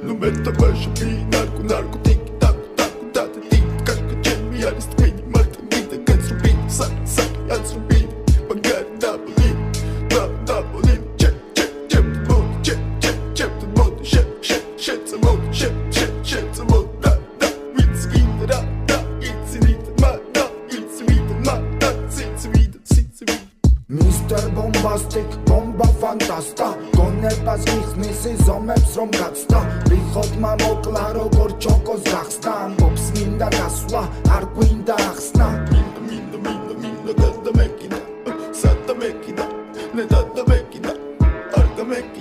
Nu meta baixo pi narco narco tic tac tac tac tic casca chemi aris twini martin vida gets rubin sac sac as rubin bagat double double check check check the boat check check check the boat shit the boat shit the boat da it's in da it's in it ma da it's in ma da it's in Mr. Bombastic, bomba fantasta გონებას გიხსნის ზომებს რომ გაცდა რიხოდმა მოკლა როგორ ჩოკოს გახსნა ამბობს მინდა გასვლა არ გვინდა ახსნა minda gada mekina sata mekina ne dada mekina arda mekina